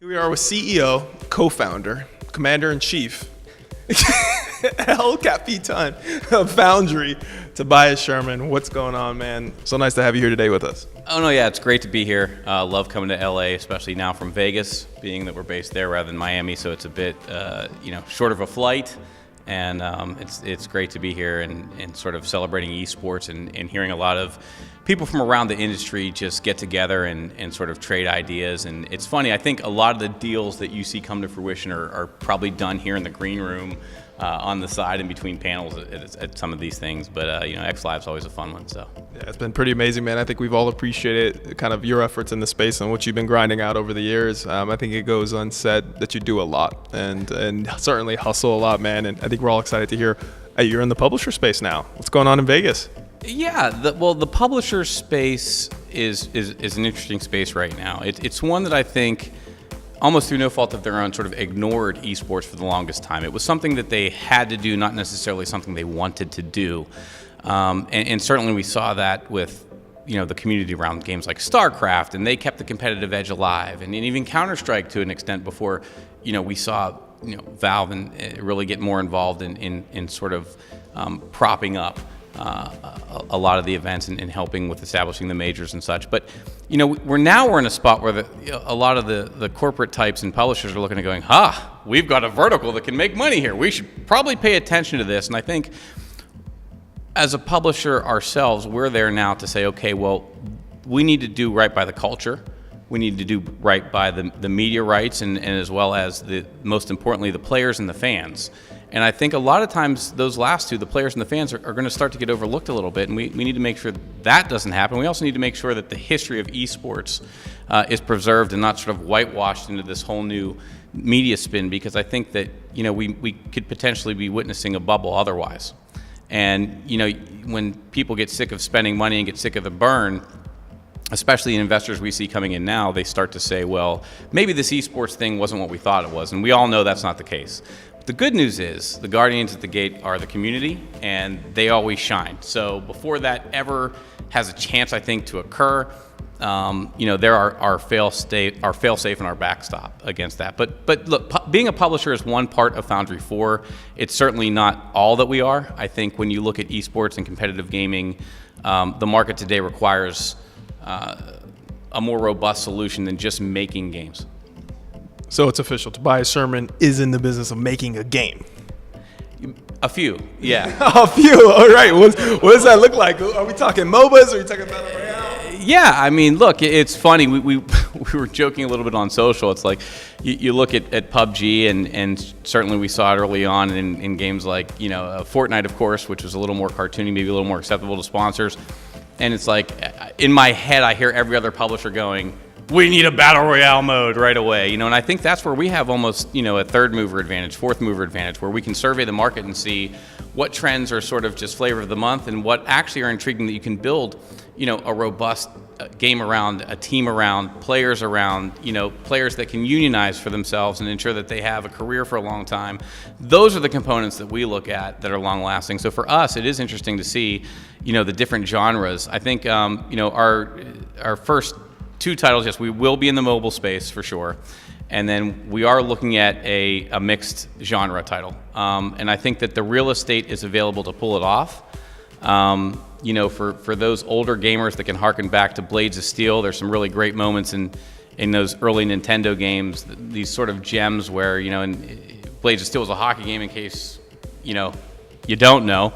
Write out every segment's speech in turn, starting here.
Here we are with CEO, co-founder, commander-in-chief, El Capitan of Foundry, Tobias Sherman. What's going on, man? So nice to have you here today with us. Oh, no, yeah, it's great to be here. Love coming to LA, especially now from Vegas, being that we're based there rather than Miami, so it's a bit, short of a flight. And it's great to be here and sort of celebrating esports and hearing a lot of people from around the industry just get together and sort of trade ideas. And it's funny, I think a lot of the deals that you see come to fruition are probably done here in the green room on the side in between panels at some of these things. But, XLIVE's always a fun one, so. Yeah, it's been pretty amazing, man. I think we've all appreciated kind of your efforts in the space and what you've been grinding out over the years. I think it goes unsaid that you do a lot and certainly hustle a lot, man. And I think we're all excited to hear, hey, you're in the publisher space now. What's going on in Vegas? Yeah, the publisher space is an interesting space right now. It's one that I think, almost through no fault of their own, sort of ignored esports for the longest time. It was something that they had to do, not necessarily something they wanted to do. And certainly we saw that with the community around games like StarCraft, and they kept the competitive edge alive, and even Counter-Strike to an extent before we saw Valve and really get more involved in sort of propping up a lot of the events and helping with establishing the majors and such. But we're in a spot where a lot of the corporate types and publishers are looking at going, we've got a vertical that can make money here. We should probably pay attention to this. And I think as a publisher ourselves, we're there now to say, okay, well, we need to do right by the culture. We need to do right by the media rights and as well as most importantly, the players and the fans. And I think a lot of times those last two, the players and the fans, are going to start to get overlooked a little bit, and we need to make sure that doesn't happen. We also need to make sure that the history of esports is preserved and not sort of whitewashed into this whole new media spin, because I think that we could potentially be witnessing a bubble otherwise. And when people get sick of spending money and get sick of the burn, especially investors we see coming in now, they start to say, well, maybe this esports thing wasn't what we thought it was, and we all know that's not the case. The good news is the guardians at the gate are the community, and they always shine. So before that ever has a chance, I think, to occur, there are our fail-safe and our backstop against that. But look, being a publisher is one part of Foundry IV. It's certainly not all that we are. I think when you look at esports and competitive gaming, the market today requires a more robust solution than just making games. So it's official. Tobias Sherman is in the business of making a game. A few, yeah. A few. All right. What does that look like? Are we talking MOBAs? Are we talking Battle Royale? Yeah, I mean, look, it's funny. We were joking a little bit on social. It's like you look at PUBG, and certainly we saw it early on in games like Fortnite, of course, which was a little more cartoony, maybe a little more acceptable to sponsors. And it's like in my head, I hear every other publisher going, we need a battle royale mode right away, and I think that's where we have almost, a third mover advantage, fourth mover advantage, where we can survey the market and see what trends are sort of just flavor of the month and what actually are intriguing that you can build, a robust game around, a team around, players around, players that can unionize for themselves and ensure that they have a career for a long time. Those are the components that we look at that are long lasting. So for us, it is interesting to see, the different genres. I think, our first two titles, yes, we will be in the mobile space for sure. And then we are looking at a mixed genre title. And I think that the real estate is available to pull it off. For those older gamers that can harken back to Blades of Steel, there's some really great moments in those early Nintendo games, these sort of gems where, Blades of Steel was a hockey game in case, you don't know.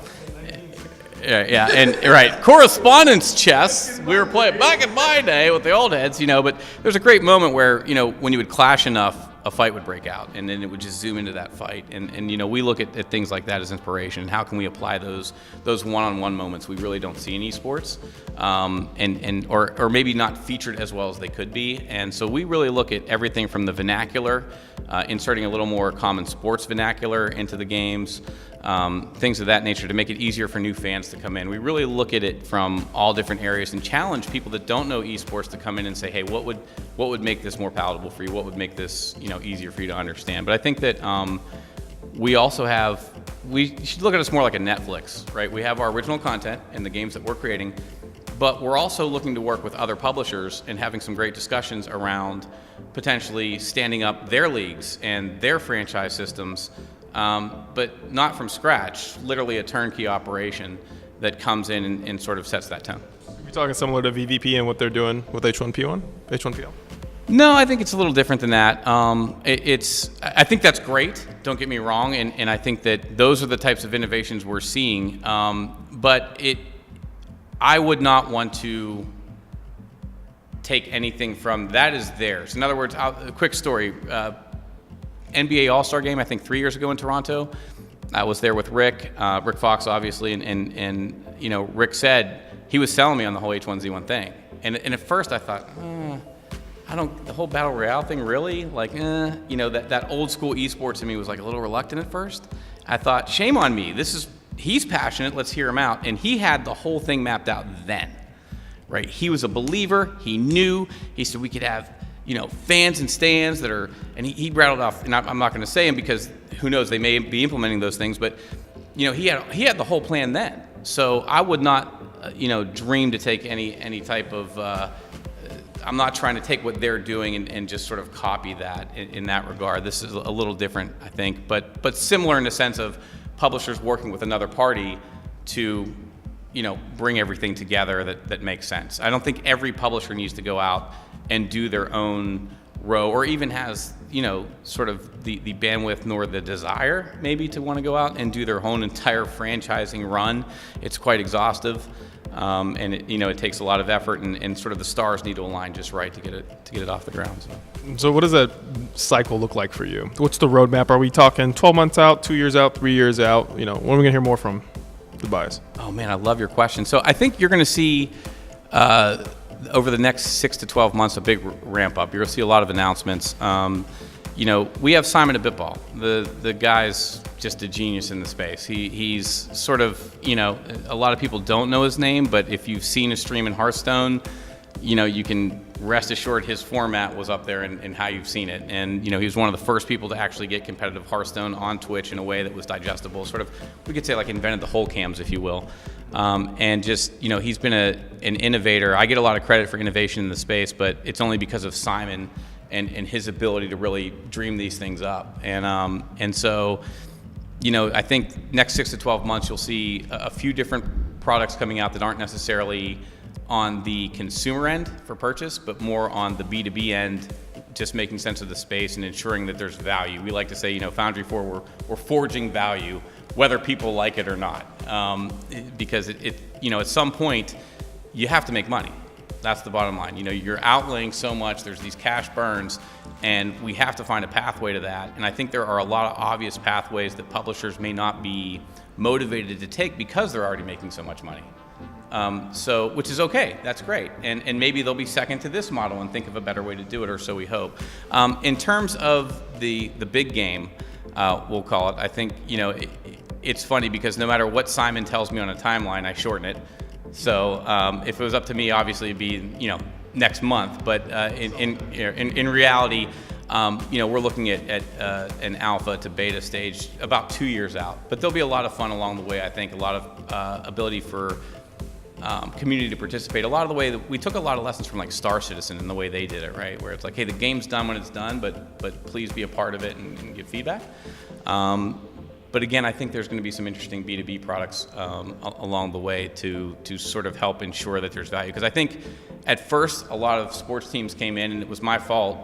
Yeah, and right, correspondence chess. We were playing back in my day with the old heads, but there's a great moment where, when you would clash enough, a fight would break out, and then it would just zoom into that fight. And we look at things like that as inspiration, and how can we apply those one-on-one moments we really don't see in esports, or maybe not featured as well as they could be. And so we really look at everything from the vernacular, inserting a little more common sports vernacular into the games, things of that nature to make it easier for new fans to come in. We really look at it from all different areas and challenge people that don't know esports to come in and say, hey, what would make this more palatable for you? What would make this easier for you to understand? But I think that we should look at us more like a Netflix, right? We have our original content and the games that we're creating, but we're also looking to work with other publishers and having some great discussions around potentially standing up their leagues and their franchise systems, but not from scratch, literally a turnkey operation that comes in and sort of sets that tone. You're talking similar to VVP and what they're doing with H1PL? No, I think it's a little different than that. I think that's great, don't get me wrong, and I think that those are the types of innovations we're seeing, but I would not want to take anything from that is theirs. In other words, a quick story, NBA All-Star Game, I think 3 years ago in Toronto, I was there with Rick Fox, obviously, and you know, Rick said he was selling me on the whole H1Z1 thing, and at first I thought, the whole battle royale thing, really? Like, you know, that old school esports in me was like a little reluctant at first. I thought, shame on me. He's passionate. Let's hear him out. And he had the whole thing mapped out then, right? He was a believer. He knew. He said we could have, you know, fans and stands that are, and he rattled off, and I'm not going to say him because who knows, they may be implementing those things, but, you know, he had the whole plan then. So I would not, you know, dream to take any type of, I'm not trying to take what they're doing and just sort of copy that in that regard. This is a little different, I think, but similar in the sense of publishers working with another party to, you know, bring everything together that makes sense. I don't think every publisher needs to go out and do their own row or even has, you know, sort of the bandwidth nor the desire maybe to want to go out and do their own entire franchising run. It's quite exhaustive. And it takes a lot of effort, and sort of the stars need to align just right to get it off the ground. So what does that cycle look like for you? What's the roadmap? Are we talking 12 months out, 2 years out, 3 years out? You know, when are we gonna hear more from Tobias? Oh man, I love your question. So I think you're gonna see over the next 6 to 12 months a big ramp up. You're gonna see a lot of announcements. You know, we have Simon at Bitball. The guy's just a genius in the space. He's sort of, you know, a lot of people don't know his name, but if you've seen a stream in Hearthstone, you know, you can rest assured his format was up there in how you've seen it. And, you know, he was one of the first people to actually get competitive Hearthstone on Twitch in a way that was digestible. Sort of, we could say like invented the whole cams, if you will. And just, you know, he's been an innovator. I get a lot of credit for innovation in the space, but it's only because of Simon and his ability to really dream these things up. And so, you know, I think next 6 to 12 months, you'll see a few different products coming out that aren't necessarily on the consumer end for purchase, but more on the B2B end, just making sense of the space and ensuring that there's value. We like to say, you know, Foundry IV, we're forging value, whether people like it or not. Because it, you know, at some point, you have to make money. That's the bottom line. You know, you're outlaying so much, there's these cash burns, and we have to find a pathway to that. And I think there are a lot of obvious pathways that publishers may not be motivated to take because they're already making so much money. So, which is okay, that's great. And maybe they'll be second to this model and think of a better way to do it, or so we hope. In terms of the big game, we'll call it, I think, you know, it's funny because no matter what Simon tells me on a timeline, I shorten it. So if it was up to me, obviously it'd be, you know, next month. But in reality, you know, we're looking at an alpha to beta stage about 2 years out. But there'll be a lot of fun along the way. I think a lot of ability for community to participate. A lot of the way that we took a lot of lessons from like Star Citizen and the way they did it, right? Where it's like, hey, the game's done when it's done, but please be a part of it and give feedback. But again, I think there's going to be some interesting B2B products along the way to sort of help ensure that there's value. Because I think at first a lot of sports teams came in, and it was my fault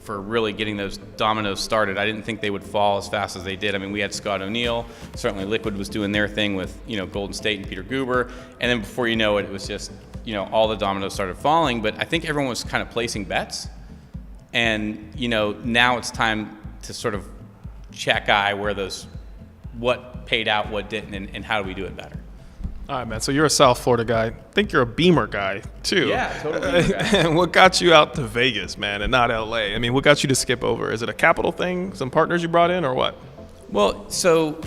for really getting those dominoes started. I didn't think they would fall as fast as they did. I mean, we had Scott O'Neill, certainly Liquid was doing their thing with, you know, Golden State and Peter Guber, and then before you know it, it was just, you know, all the dominoes started falling. But I think everyone was kind of placing bets, and, you know, now it's time to sort of check where those, what paid out, what didn't, and how do we do it better. All right, man. So you're a South Florida guy. I think you're a Beamer guy, too. Yeah, totally Beamer guy. And what got you out to Vegas, man, and not LA? I mean, what got you to skip over? Is it a capital thing, some partners you brought in, or what? Well, so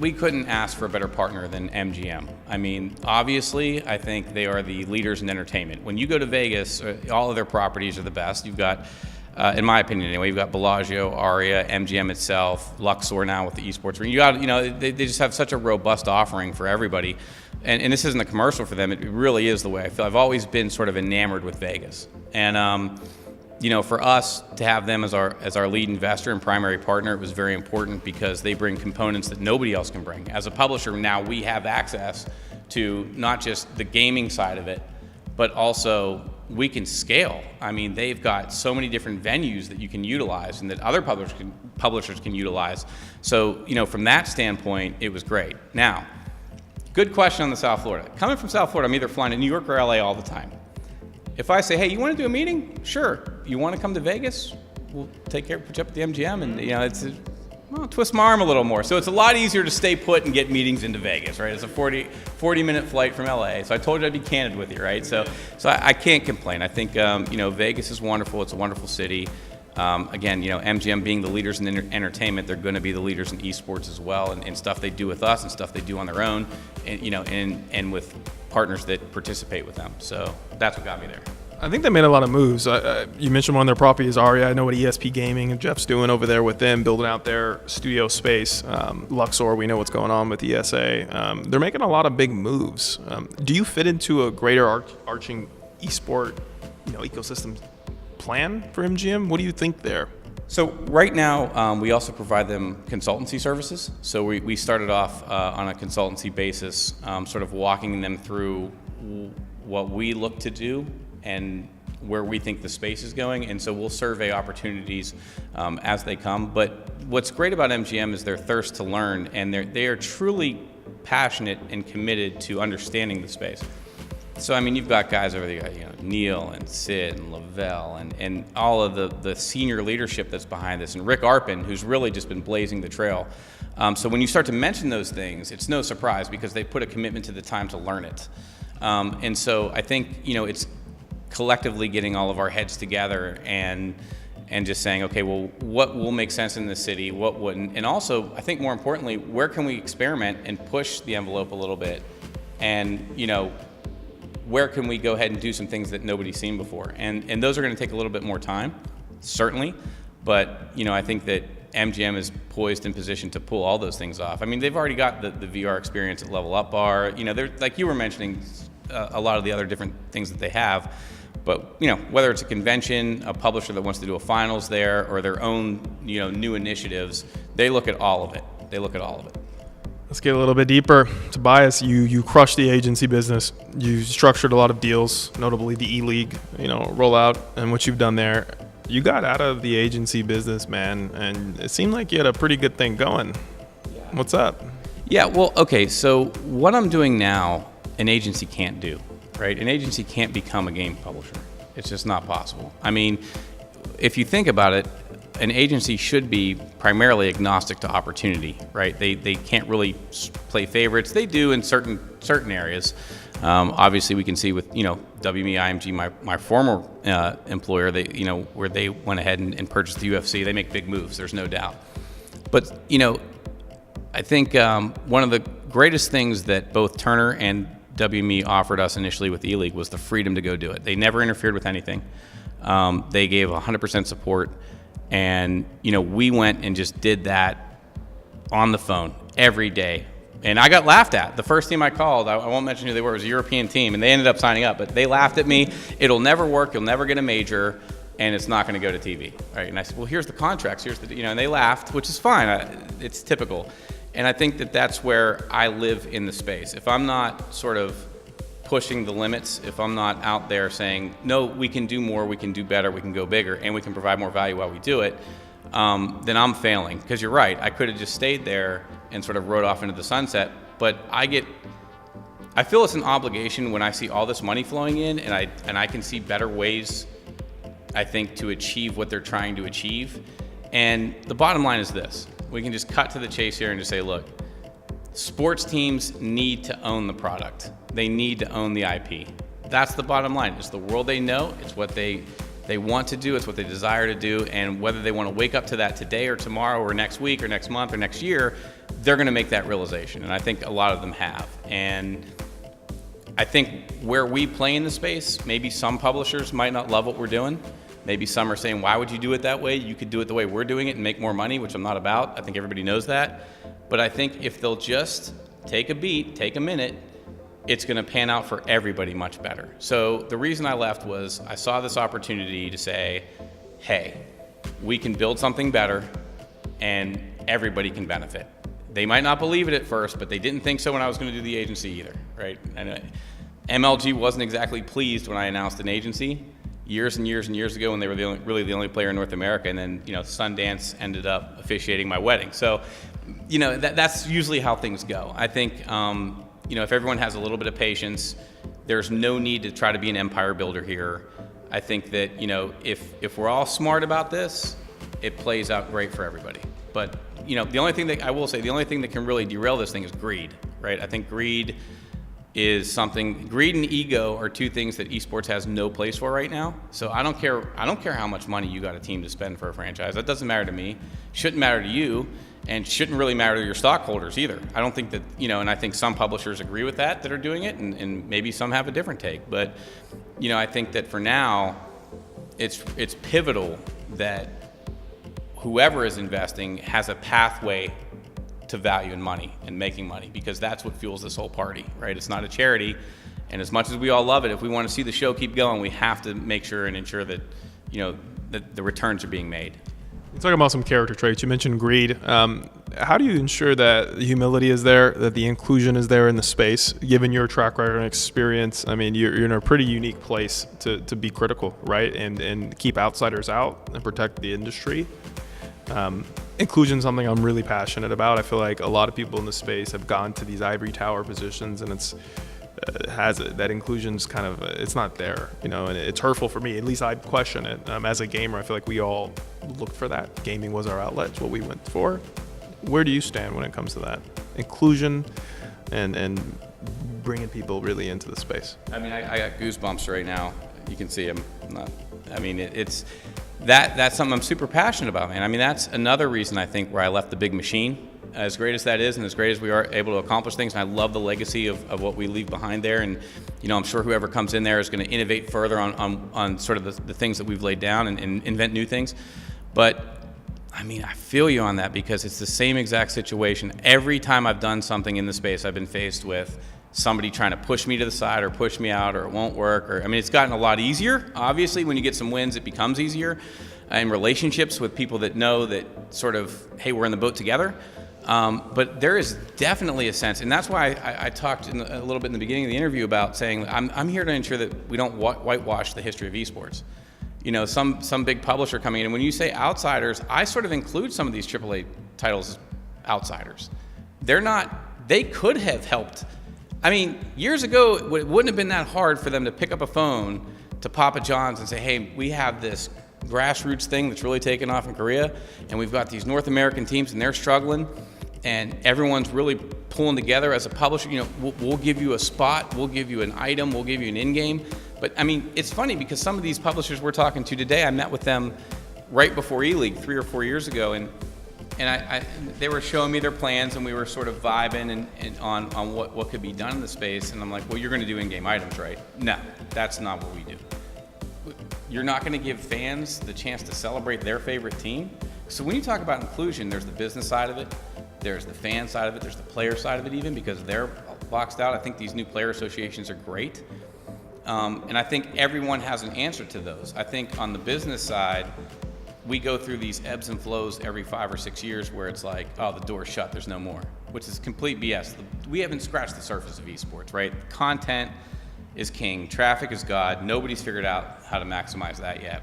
we couldn't ask for a better partner than MGM. I mean, obviously, I think they are the leaders in entertainment. When you go to Vegas, all of their properties are the best. You've got, in my opinion anyway, you've got Bellagio, Aria, MGM itself, Luxor now with the Esports. You got, you know, they just have such a robust offering for everybody. and this isn't a commercial for them, it really is the way I feel. I've always been sort of enamored with Vegas. And, for us to have them as our lead investor and primary partner, it was very important because they bring components that nobody else can bring. As a publisher, now we have access to not just the gaming side of it, but also we can scale. I mean, they've got so many different venues that you can utilize and that other publishers can utilize. So, from that standpoint, it was great. Now, good question on the South Florida. Coming from South Florida, I'm either flying to New York or LA all the time. If I say, hey, you want to do a meeting? Sure. You want to come to Vegas? We'll take care, put you up at the MGM, and twist my arm a little more. So it's a lot easier to stay put and get meetings into Vegas, right? It's a 40-minute flight from LA. So I told you I'd be candid with you, right? So I can't complain. I think Vegas is wonderful. It's a wonderful city. Again, MGM being the leaders in entertainment, they're going to be the leaders in esports as well, and stuff they do with us and stuff they do on their own, and with partners that participate with them. So that's what got me there. I think they made a lot of moves. You mentioned one of their properties, Aria. I know what ESP Gaming and Jeff's doing over there with them, building out their studio space. Luxor, we know what's going on with ESA. They're making a lot of big moves. Do you fit into a greater arching esport, ecosystem plan for MGM? What do you think there? So right now, we also provide them consultancy services. So we started off on a consultancy basis, sort of walking them through what we look to do and where we think the space is going. And so we'll survey opportunities as they come. But what's great about MGM is their thirst to learn, and they are truly passionate and committed to understanding the space. So, I mean, you've got guys over there, Neil and Sid and Lavelle and all of the senior leadership that's behind this, and Rick Arpin, who's really just been blazing the trail. So when you start to mention those things, it's no surprise because they put a commitment to the time to learn it. And so I think, it's collectively getting all of our heads together and just saying, okay, well, what will make sense in this city, what wouldn't? And also, I think more importantly, where can we experiment and push the envelope a little bit? And, where can we go ahead and do some things that nobody's seen before? And those are going to take a little bit more time, certainly. But, I think that MGM is poised and positioned to pull all those things off. I mean, they've already got the VR experience at Level Up Bar. They're, like you were mentioning, a lot of the other different things that they have. But, whether it's a convention, a publisher that wants to do a finals there, or their own, new initiatives, they look at all of it. Let's get a little bit deeper. Tobias, you crushed the agency business. You structured a lot of deals, notably the E-League, rollout, and what you've done there. You got out of the agency business, man, and it seemed like you had a pretty good thing going. Yeah. What's up? Yeah, well, okay, so what I'm doing now, an agency can't do, right? An agency can't become a game publisher. It's just not possible. I mean, if you think about it, an agency should be primarily agnostic to opportunity, right? They can't really play favorites. They do in certain areas. Obviously, we can see with WME IMG, my former employer, where they went ahead and purchased the UFC. They make big moves. There's no doubt. But I think one of the greatest things that both Turner and WME offered us initially with E-League was the freedom to go do it. They never interfered with anything. They gave 100% support. And, we went and just did that on the phone every day. And I got laughed at. The first team I called, I won't mention who they were, it was a European team, and they ended up signing up. But they laughed at me. It'll never work. You'll never get a major, and it's not going to go to TV. Right? And I said, well, here's the contracts. And they laughed, which is fine. It's typical. And I think that that's where I live in the space. If I'm not sort of pushing the limits, if I'm not out there saying, no, we can do more, we can do better, we can go bigger, and we can provide more value while we do it, then I'm failing. Because you're right, I could have just stayed there and sort of rode off into the sunset, but I feel it's an obligation when I see all this money flowing in and I can see better ways, I think, to achieve what they're trying to achieve. And the bottom line is this. We can just cut to the chase here and just say, look, sports teams need to own the product. They need to own the IP. That's the bottom line. It's the world they know. It's what they want to do. It's what they desire to do. And whether they want to wake up to that today or tomorrow or next week or next month or next year, they're going to make that realization. And I think a lot of them have. And I think where we play in the space, maybe some publishers might not love what we're doing. Maybe some are saying, why would you do it that way? You could do it the way we're doing it and make more money, which I'm not about. I think everybody knows that. But I think if they'll just take a beat, take a minute, it's going to pan out for everybody much better. So the reason I left was I saw this opportunity to say, hey, we can build something better and everybody can benefit. They might not believe it at first, but they didn't think so when I was going to do the agency either, right? And MLG wasn't exactly pleased when I announced an agency years and years and years ago when they were really the only player in North America, and then Sundance ended up officiating my wedding. So that's usually how things go. I think if everyone has a little bit of patience, there's no need to try to be an empire builder here. I think that if we're all smart about this, it plays out great for everybody. But the only thing that can really derail this thing is greed, right? I think greed and ego are two things that esports has no place for right now. So I don't care how much money you got a team to spend for a franchise. That doesn't matter to me. Shouldn't matter to you, and shouldn't really matter to your stockholders either. I don't think that, and I think some publishers agree with that are doing it, and maybe some have a different take. But I think that for now, it's pivotal that whoever is investing has a pathway to value and money and making money, because that's what fuels this whole party, right? It's not a charity, and as much as we all love it, if we want to see the show keep going, we have to make sure and ensure that that the returns are being made. You're talking about some character traits. You mentioned greed. How do you ensure that the humility is there, that the inclusion is there in the space, given your track record and experience? I mean, you're in a pretty unique place to be critical, right? And keep outsiders out and protect the industry. Inclusion is something I'm really passionate about. I feel like a lot of people in the space have gone to these ivory tower positions, and that inclusion's kind of, it's not there, and it's hurtful for me. At least I'd question it. As a gamer, I feel like we all looked for that. Gaming was our outlet, it's what we went for. Where do you stand when it comes to that? Inclusion and bringing people really into the space. I mean, I got goosebumps right now. You can see them. It's that's something I'm super passionate about, man. I mean, that's another reason I think where I left the big machine. As great as that is, and as great as we are able to accomplish things, and I love the legacy of what we leave behind there. And I'm sure whoever comes in there is going to innovate further on sort of the things that we've laid down and invent new things. But I mean, I feel you on that, because it's the same exact situation. Every time I've done something in the space, I've been faced with somebody trying to push me to the side or push me out, or it won't work. It's gotten a lot easier. Obviously, when you get some wins, it becomes easier. In relationships with people that know that sort of, hey, we're in the boat together. But there is definitely a sense, and that's why I talked a little bit in the beginning of the interview about saying I'm here to ensure that we don't whitewash the history of esports. Some big publisher coming in, and when you say outsiders, I sort of include some of these AAA titles as outsiders. They could have helped. Years ago, it wouldn't have been that hard for them to pick up a phone to Papa John's and say, hey, we have this grassroots thing that's really taken off in Korea, and we've got these North American teams, and they're struggling, and everyone's really pulling together as a publisher. We'll give you a spot, we'll give you an item, we'll give you an in-game. But it's funny, because some of these publishers we're talking to today, I met with them right before E-League 3 or 4 years ago, and they were showing me their plans, and we were sort of vibing and on what could be done in the space. And I'm like, well, you're going to do in-game items, right? No, that's not what we do. You're not going to give fans the chance to celebrate their favorite team. So when you talk about inclusion, there's the business side of it, there's the fan side of it, there's the player side of it even, because they're boxed out. I think these new player associations are great. And I think everyone has an answer to those. I think on the business side, we go through these ebbs and flows every 5 or 6 years where it's like, oh, the door's shut, there's no more, which is complete BS. We haven't scratched the surface of esports, right? Content is king, traffic is God. Nobody's figured out how to maximize that yet.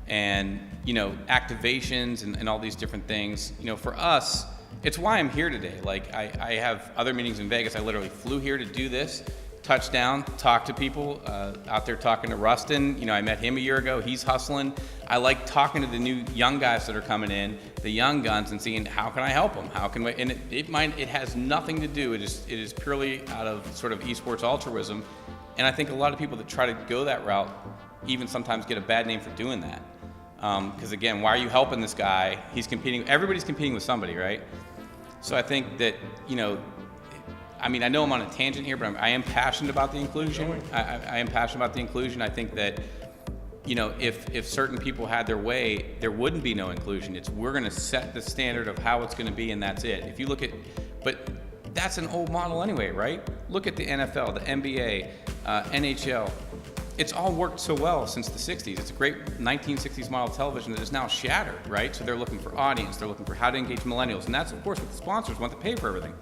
And, activations and all these different things, for us, it's why I'm here today. Like, I have other meetings in Vegas. I literally flew here to do this, touchdown, talk to people, out there talking to Rustin. I met him a year ago. He's hustling. I like talking to the new young guys that are coming in, the young guns, and seeing how can I help them? How can we? And it has nothing to do. It is purely out of sort of esports altruism. And I think a lot of people that try to go that route even sometimes get a bad name for doing that. Because again, why are you helping this guy? He's competing. Everybody's competing with somebody, right? So I think that I know I'm on a tangent here, but I am passionate about the inclusion. I am passionate about the inclusion. I think that, if certain people had their way, there wouldn't be no inclusion. We're going to set the standard of how it's going to be, and that's it. If you look at, but that's an old model anyway, right? Look at the NFL, the NBA, NHL. It's all worked so well since the 60s. It's a great 1960s model television that is now shattered, right? So they're looking for audience, they're looking for how to engage millennials, and that's, of course, what the sponsors want to pay for everything.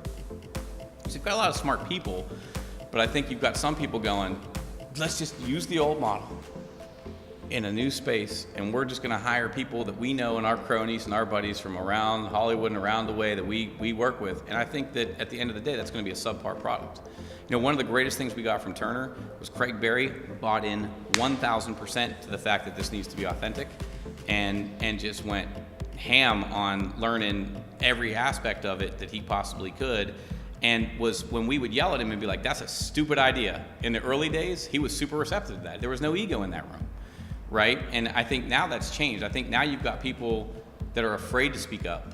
So you've got a lot of smart people, but I think you've got some people going, let's just use the old model in a new space, and we're just gonna hire people that we know and our cronies and our buddies from around Hollywood and around the way that we work with. And I think that at the end of the day, that's gonna be a subpar product. You know, one of the greatest things we got from Turner was Craig Berry bought in 1,000% to the fact that this needs to be authentic, and just went ham on learning every aspect of it that he possibly could. And was, when we would yell at him and be like, that's a stupid idea. In the early days, he was super receptive to that. There was no ego in that room, right? And I think now that's changed. I think now you've got people that are afraid to speak up.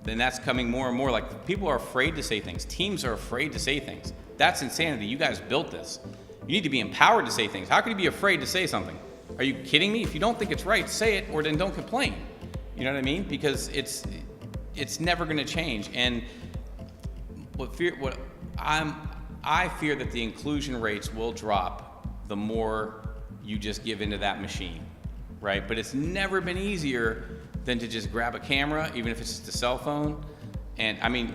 Then that's coming more and more. Like, people are afraid to say things. Teams are afraid to say things. That's insanity. You guys built this. You need to be empowered to say things. How can you be afraid to say something? Are you kidding me? If you don't think it's right, say it, or then don't complain. You know what I mean? Because it's never going to change. And I fear that the inclusion rates will drop the more you just give into that machine, right? But it's never been easier than to just grab a camera, even if it's just a cell phone. And I mean,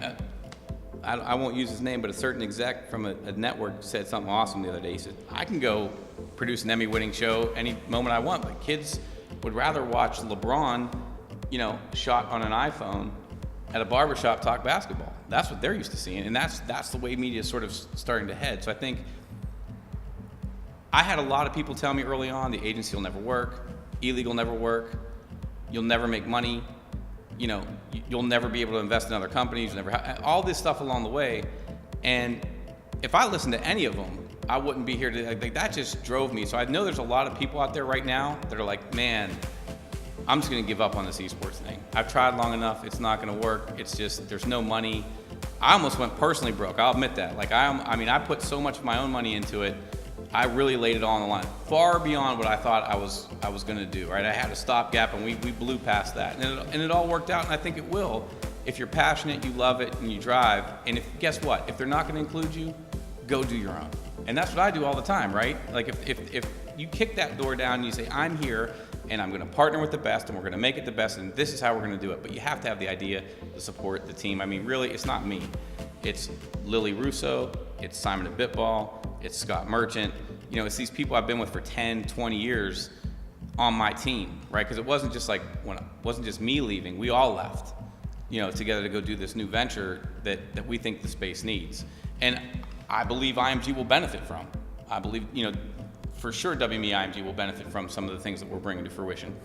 I won't use his name, but a certain exec from a network said something awesome the other day. He said, I can go produce an Emmy-winning show any moment I want, but kids would rather watch LeBron, you know, shot on an iPhone at a barbershop talk basketball. That's what they're used to seeing, and that's the way media is sort of starting to head. So I think I had a lot of people tell me early on, the agency will never work, illegal never work, you'll never make money, you know, you'll never be able to invest in other companies, you'll never all this stuff along the way. And if I listened to any of them, I wouldn't be here today. Like, that just drove me. So I know there's a lot of people out there right now that are like, man, I'm just gonna give up on this esports thing. I've tried long enough, it's not gonna work. It's just, there's no money. I almost went personally broke, I'll admit that. Like, I mean, I put so much of my own money into it. I really laid it all on the line, far beyond what I thought I was gonna do, right? I had a stopgap, and we blew past that. And it all worked out, and I think it will. If you're passionate, you love it, and you drive. And guess what? If they're not gonna include you, go do your own. And that's what I do all the time, right? Like, if you kick that door down and you say, I'm here, and I'm gonna partner with the best, and we're gonna make it the best, and this is how we're gonna do it. But you have to have the idea to support the team. I mean, really, it's not me. It's Lily Russo, it's Simon at Bitball, it's Scott Merchant. You know, it's these people I've been with for 10, 20 years on my team, right? Because it wasn't just like, wasn't just me leaving, we all left, you know, together to go do this new venture that we think the space needs. And I believe IMG will benefit from. I believe, you know, for sure WME IMG will benefit from some of the things that we're bringing to fruition.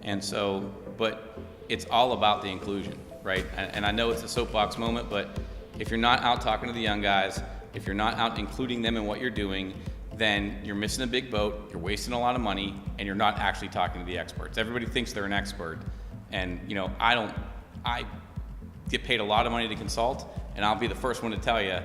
And so, but it's all about the inclusion, right? And I know it's a soapbox moment, but if you're not out talking to the young guys, if you're not out including them in what you're doing, then you're missing a big boat, you're wasting a lot of money, and you're not actually talking to the experts. Everybody thinks they're an expert. And, you know, I get paid a lot of money to consult, and I'll be the first one to tell you,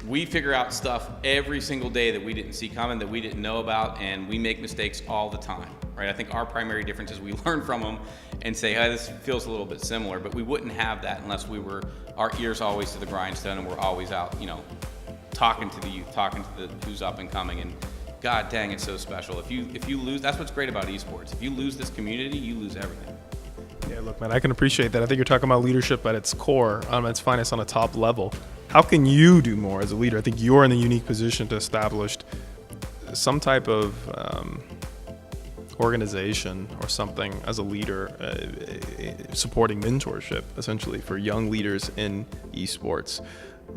we figure out stuff every single day that we didn't see coming, that we didn't know about, and we make mistakes all the time, right? I think our primary difference is we learn from them and say, hey, this feels a little bit similar, but we wouldn't have that unless our ears always to the grindstone, and we're always out, you know, talking to the youth, talking to the who's up and coming. And God dang, it's so special. If you lose, that's what's great about esports. If you lose this community, you lose everything. Yeah, look, man, I can appreciate that. I think you're talking about leadership at its core, its finest on a top level. How can you do more as a leader? I think you're in the unique position to establish some type of organization or something as a leader, supporting mentorship, essentially, for young leaders in esports.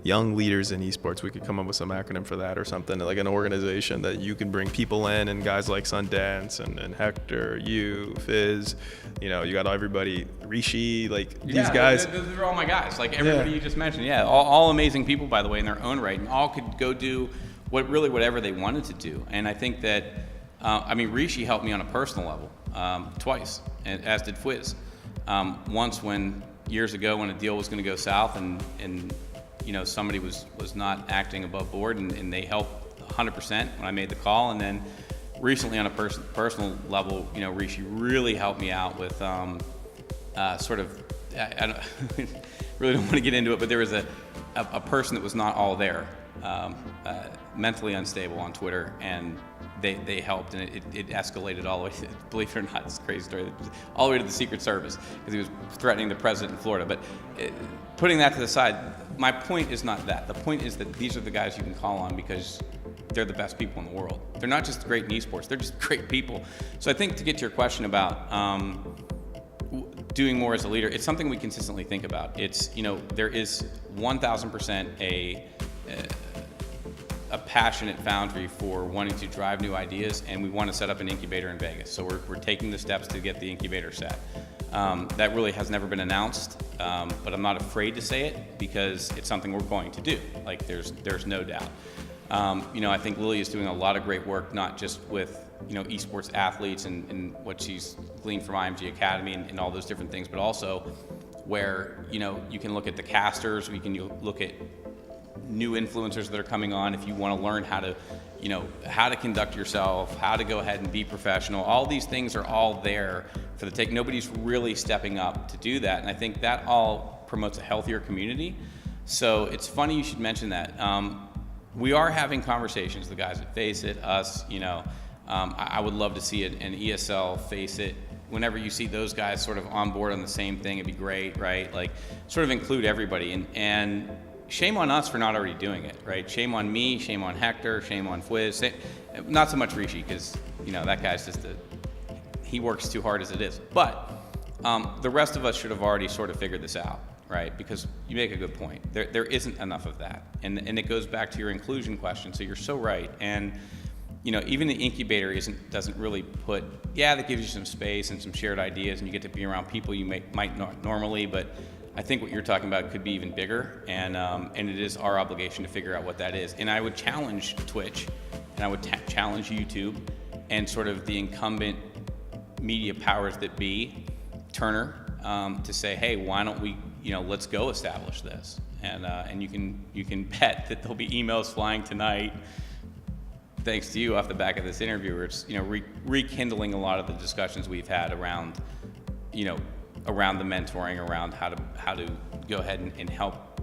Young leaders in esports, we could come up with some acronym for that or something, like an organization that you can bring people in, and guys like Sundance and Hector, you, Fizz, you know, you got everybody, Rishi, like these guys. Those are all my guys, like everybody you just mentioned. Yeah, all amazing people, by the way, in their own right, and all could go do whatever they wanted to do. And I think that, I mean, Rishi helped me on a personal level twice, and as did Fizz. Once years ago when a deal was going to go south, and you know, somebody was not acting above board, and they helped 100% when I made the call. And then recently on a personal level, you know, Rishi really helped me out with sort of I don't, really don't want to get into it, but there was a person that was not all there, mentally unstable on Twitter, and they helped, and it escalated all the way, believe it or not, it's a crazy story, all the way to the Secret Service, because he was threatening the president in Florida. But putting that to the side, my point is not that. The point is that these are the guys you can call on because they're the best people in the world. They're not just great in esports, they're just great people. So I think to get to your question about doing more as a leader, it's something we consistently think about. It's, there is 1,000% a passionate Foundry for wanting to drive new ideas, and we want to set up an incubator in Vegas. So we're taking the steps to get the incubator set. That really has never been announced, but I'm not afraid to say it because it's something we're going to do. Like there's no doubt. I think Lily is doing a lot of great work, not just with esports athletes and what she's gleaned from IMG Academy and all those different things, but also where you can look at the casters, we can look at new influencers that are coming on. If you want to learn how to conduct yourself, how to go ahead and be professional, all these things are all there for the take. Nobody's really stepping up to do that, and I think that all promotes a healthier community. So it's funny you should mention that. We are having conversations, the guys at Face It, us, I would love to see an ESL Face It. Whenever you see those guys sort of on board on the same thing, it'd be great, right? Like, sort of include everybody. And shame on us for not already doing it, right? Shame on me, shame on Hector, shame on Fwiz. Not so much Rishi, because, that guy's just he works too hard as it is. But the rest of us should have already sort of figured this out, right? Because you make a good point. There isn't enough of that. And it goes back to your inclusion question. So you're so right. And even the incubator doesn't really put, that gives you some space and some shared ideas, and you get to be around people you might not normally, but I think what you're talking about could be even bigger, and it is our obligation to figure out what that is. And I would challenge Twitch, and I would challenge YouTube, and sort of the incumbent media powers that be, Turner, to say, hey, why don't we, let's go establish this, and you can bet that there'll be emails flying tonight, thanks to you, off the back of this interview, where it's rekindling a lot of the discussions we've had around around the mentoring, around how to go ahead and help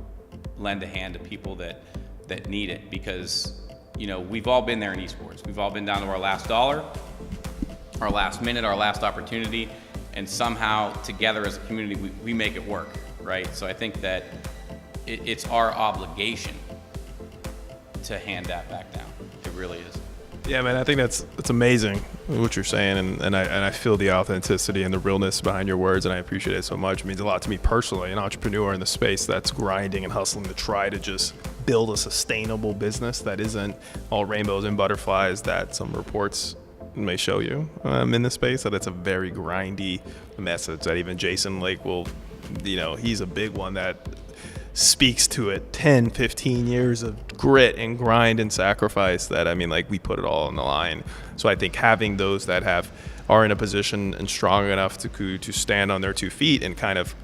lend a hand to people that need it, because we've all been there in esports. We've all been down to our last dollar, our last minute, our last opportunity, and somehow together as a community we make it work, right? So I think that it's our obligation to hand that back down. It really is. Yeah, man, I think that's amazing what you're saying, and I feel the authenticity and the realness behind your words, and I appreciate it so much. It means a lot to me personally, an entrepreneur in the space that's grinding and hustling to try to just build a sustainable business that isn't all rainbows and butterflies that some reports may show you in the space, that it's a very grindy message that even Jason Lake will, he's a big one that speaks to it. 10, 15 years of grit and grind and sacrifice that, we put it all on the line. So I think having those that are in a position and strong enough to stand on their 2 feet and kind of,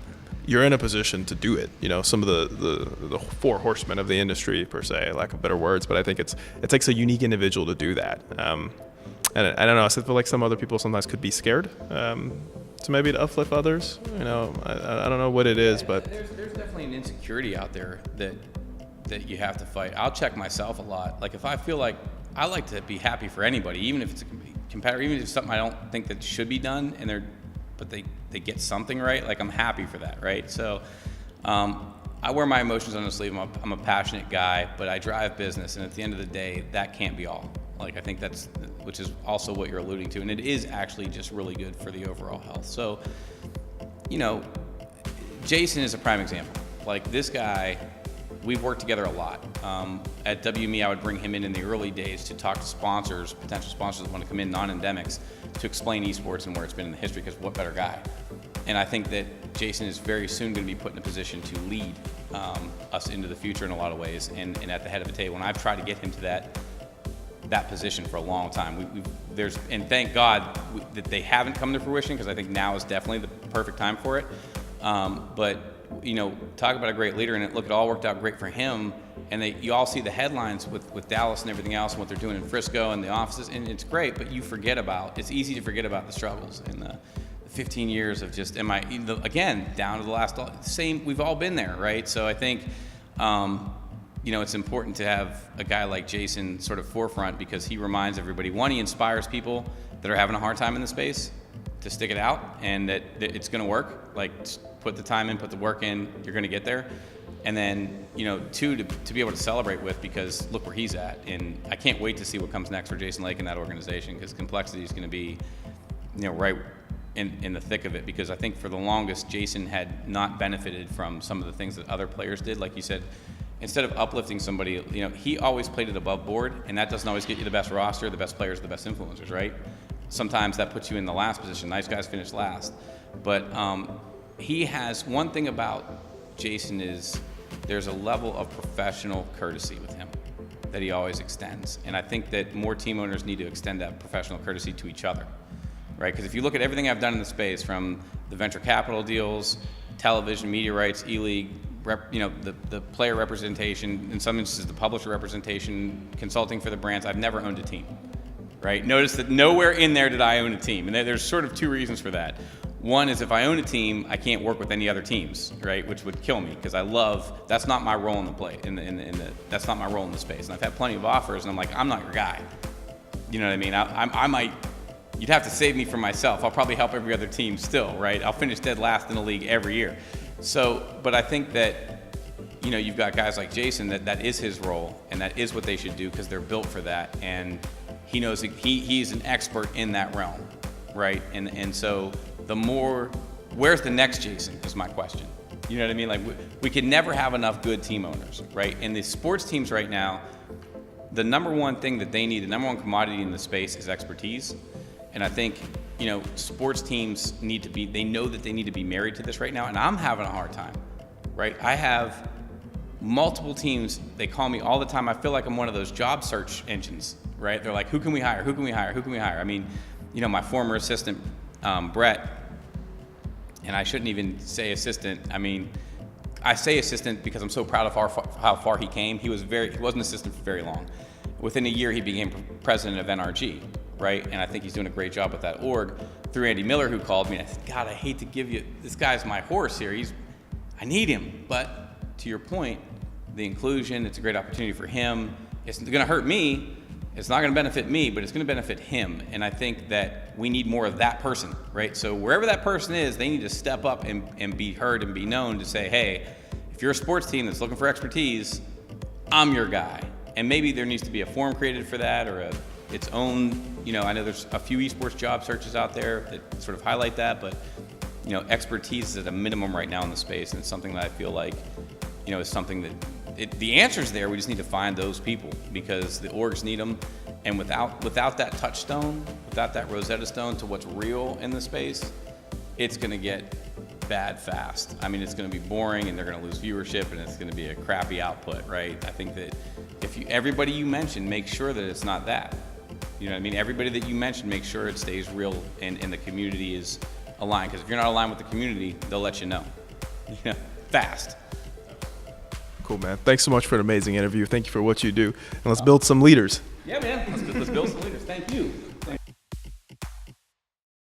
you're in a position to do it. Some of the 4 horsemen of the industry, per se, lack of better words, but I think it takes a unique individual to do that. And I don't know, I feel like some other people sometimes could be scared to maybe to uplift others. I don't know what it is, but there's definitely an insecurity out there that you have to fight. I'll check myself a lot. Like, if I feel like, I like to be happy for anybody, even if it's a competitor, even if it's something I don't think that should be done, but they get something right, like, I'm happy for that, right? So I wear my emotions on the sleeve. I'm a passionate guy, but I drive business, and at the end of the day, that can't be all. Like, I think which is also what you're alluding to, and it is actually just really good for the overall health. So, Jason is a prime example. Like, this guy, we've worked together a lot. At WME, I would bring him in the early days to talk to sponsors, potential sponsors that want to come in, non-endemics, to explain esports and where it's been in the history, because what better guy? And I think that Jason is very soon going to be put in a position to lead us into the future in a lot of ways, and at the head of the table. And I've tried to get him to that position for a long time. And thank God that they haven't come to fruition, because I think now is definitely the perfect time for it. But talk about a great leader, and it all worked out great for him. And you all see the headlines with Dallas and everything else, and what they're doing in Frisco and the offices, and it's great. But it's easy to forget about the struggles and 15 years of just, again, down to the last, same, we've all been there, right? So I think, it's important to have a guy like Jason sort of forefront, because he reminds everybody, one, he inspires people that are having a hard time in the space to stick it out, and that it's going to work. Like, just put the time in, put the work in, you're going to get there. And then, two, to be able to celebrate with, because look where he's at. And I can't wait to see what comes next for Jason Lake and that organization, because complexity is going to be, right in the thick of it. Because I think for the longest, Jason had not benefited from some of the things that other players did. Like you said, instead of uplifting somebody, he always played it above board, and that doesn't always get you the best roster, the best players, the best influencers, right? Sometimes that puts you in the last position. Nice guys finish last. But he has one thing about Jason is there's a level of professional courtesy with him that he always extends. And I think that more team owners need to extend that professional courtesy to each other, right? Because if you look at everything I've done in the space, from the venture capital deals, television, media rights, E-League, the player representation, in some instances the publisher representation, consulting for the brands, I've never owned a team, right? Notice that nowhere in there did I own a team. And there's sort of two reasons for that. One is, if I own a team, I can't work with any other teams, right? Which would kill me, because that's not my role in the play, that's not my role in the space. And I've had plenty of offers, and I'm like, I'm not your guy. You know what I mean? I might, you'd have to save me from myself. I'll probably help every other team still, right? I'll finish dead last in the league every year. So, but I think that, you've got guys like Jason, that is his role, and that is what they should do, because they're built for that. And he knows that he's an expert in that realm, right? And so where's the next Jason is my question. You know what I mean? Like, we can never have enough good team owners, right? And the sports teams right now, the number one thing that they need, the number one commodity in the space, is expertise. And I think, sports teams they know that they need to be married to this right now. And I'm having a hard time, right? I have multiple teams, they call me all the time. I feel like I'm one of those job search engines, right? They're like, who can we hire? Who can we hire? Who can we hire? I mean, my former assistant, Brett, and I shouldn't even say assistant. I mean, I say assistant because I'm so proud of how far he came. He wasn't assistant for very long. Within a year, he became president of NRG, right? And I think he's doing a great job with that org. Through Andy Miller, who called me, and I said, God, I hate to give you, this guy's my horse here. I need him. But to your point, the inclusion, it's a great opportunity for him. It's going to hurt me. It's not going to benefit me, but it's going to benefit him. And I think that we need more of that person, right? So wherever that person is, they need to step up and be heard and be known to say, hey, if you're a sports team that's looking for expertise, I'm your guy. And maybe there needs to be a form created for that, or its own, I know there's a few esports job searches out there that sort of highlight that, but, expertise is at a minimum right now in the space. And it's something that I feel like, is something that, the answer's there. We just need to find those people, because the orgs need them. And without that touchstone, without that Rosetta Stone to what's real in the space, it's going to get bad fast. I mean, it's going to be boring, and they're going to lose viewership, and it's going to be a crappy output, right? I think that everybody you mention, make sure that it's not that. You know what I mean? Everybody that you mention, make sure it stays real and the community is aligned. Because if you're not aligned with the community, they'll let you know. Fast. Cool, man. Thanks so much for an amazing interview. Thank you for what you do. And let's build some leaders. Yeah, man. Let's build some leaders. Thank you.